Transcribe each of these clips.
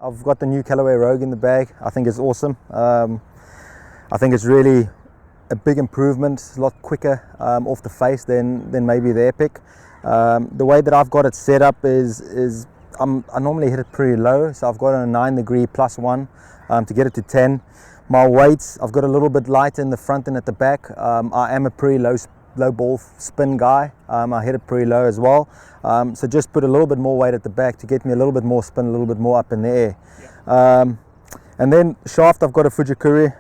I've got the new Callaway Rogue in the bag. I think it's awesome. I think it's really a big improvement, a lot quicker off the face than maybe the Epic. The way that I've got it set up is I normally hit it pretty low, so I've got a 9° +1 to get it to 10. My weights, I've got a little bit lighter in the front and at the back. I am a pretty low ball spin guy. I hit it pretty low as well. So just put a little bit more weight at the back to get me a little bit more spin, a little bit more up in the air. Yeah. And then shaft, I've got a Fujiura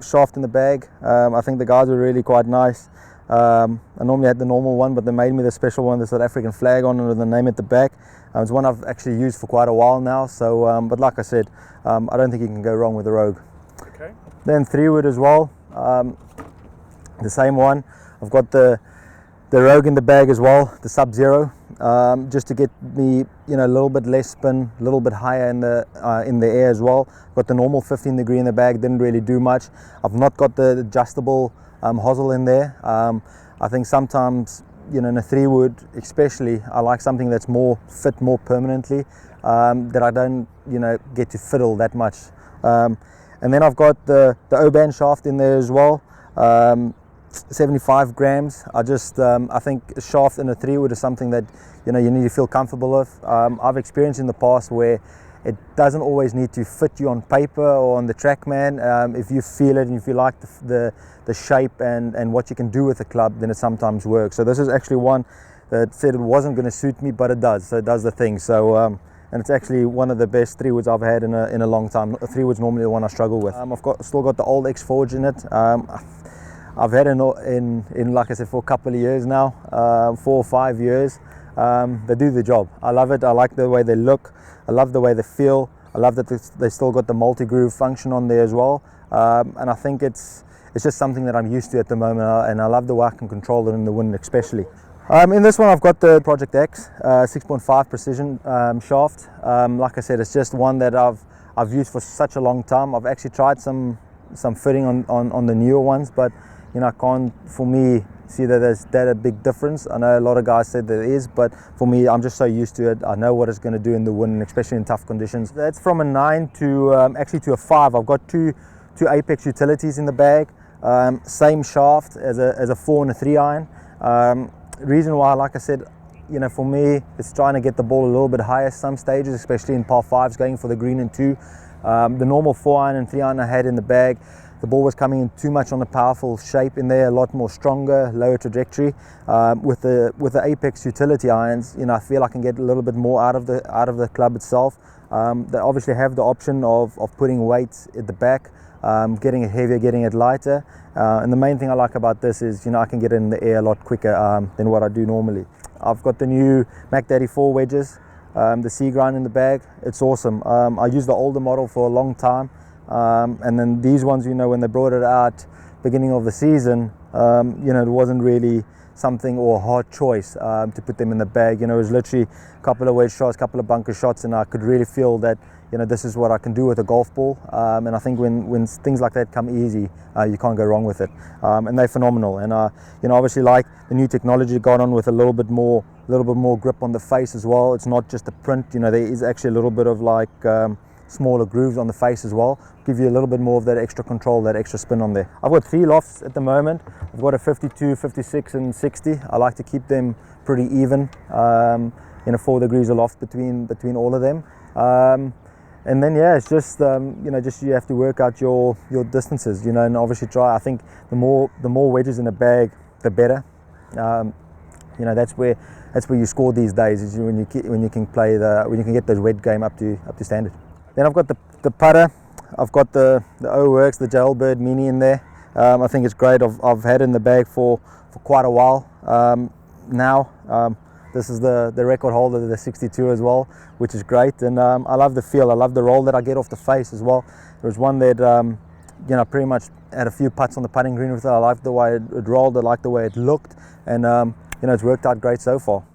shaft in the bag. I think the guys were really quite nice. I normally had the normal one, but they made me the special one, the South African flag on with the name at the back. It's one I've actually used for quite a while now. So, but like I said, I don't think you can go wrong with the Rogue. Okay. Then 3-wood as well, the same one. I've got the Rogue in the bag as well, the Sub Zero, just to get me, a little bit less spin, a little bit higher in the air as well. Got the normal 15° in the bag, didn't really do much. I've not got the adjustable hosel in there. I think sometimes, in a 3-wood especially, I like something that's more fit more permanently, that I don't, get to fiddle that much. And then I've got the O-band shaft in there as well. 75 grams. I think a shaft in a 3-wood is something that you need to feel comfortable with. I've experienced in the past where it doesn't always need to fit you on paper or on the TrackMan. If you feel it and if you like the shape and what you can do with the club, then it sometimes works. So this is actually one that said it wasn't going to suit me, but it does. So it does the thing. So and it's actually one of the best 3-woods I've had in a long time. 3-wood's normally the one I struggle with. I've still got the old X Forge in it. I've had it in like I said, for a couple of years now, 4 or 5 years. They do the job. I love it. I like the way they look. I love the way they feel. I love that they still got the multi-groove function on there as well. And I think it's just something that I'm used to at the moment, and I love the way I can control it in the wind especially. In this one I've got the Project X 6.5 precision shaft. Like I said, it's just one that I've used for such a long time. I've actually tried some fitting on the newer ones, but I can't, for me, see that there's a big difference. I know a lot of guys said there is, but for me, I'm just so used to it. I know what it's going to do in the wind, especially in tough conditions. That's from a 9 to actually to a 5. I've got two Apex utilities in the bag. Same shaft as a 4 and a 3 iron. Reason why, like I said, for me, it's trying to get the ball a little bit higher some stages, especially in par 5s, going for the green and 2. The normal 4 iron and 3 iron I had in the bag, the ball was coming in too much on a powerful shape in there, a lot more stronger, lower trajectory. With the Apex utility irons, I feel I can get a little bit more out of the club itself. They obviously have the option of putting weights at the back, getting it heavier, getting it lighter. And the main thing I like about this is, I can get it in the air a lot quicker than what I do normally. I've got the new Mack Daddy 4 wedges, the C grind in the bag. It's awesome. I used the older model for a long time. And then these ones, when they brought it out beginning of the season, it wasn't really something or a hard choice to put them in the bag. It was literally a couple of wedge shots, a couple of bunker shots, and I could really feel that this is what I can do with a golf ball. And I think when things like that come easy, you can't go wrong with it. And they're phenomenal. And obviously, like the new technology got on with a little bit more grip on the face as well. It's not just a print. There is actually a little bit of like smaller grooves on the face as well, give you a little bit more of that extra control, that extra spin on there. I've got 3 lofts at the moment. I've got a 52, 56 and 60. I like to keep them pretty even, 4 degrees of loft between all of them. And then it's just just you have to work out your distances, and obviously try. I think the more wedges in a bag, the better. That's where you score these days, is when you can get those wedge game up to standard. Then I've got the putter. I've got the O-Works, the Jailbird Mini in there. I think it's great. I've had it in the bag for quite a while now. This is the record holder, the 62 as well, which is great. And I love the feel. I love the roll that I get off the face as well. There was one that pretty much had a few putts on the putting green with it. I liked the way it rolled. I liked the way it looked, and it's worked out great so far.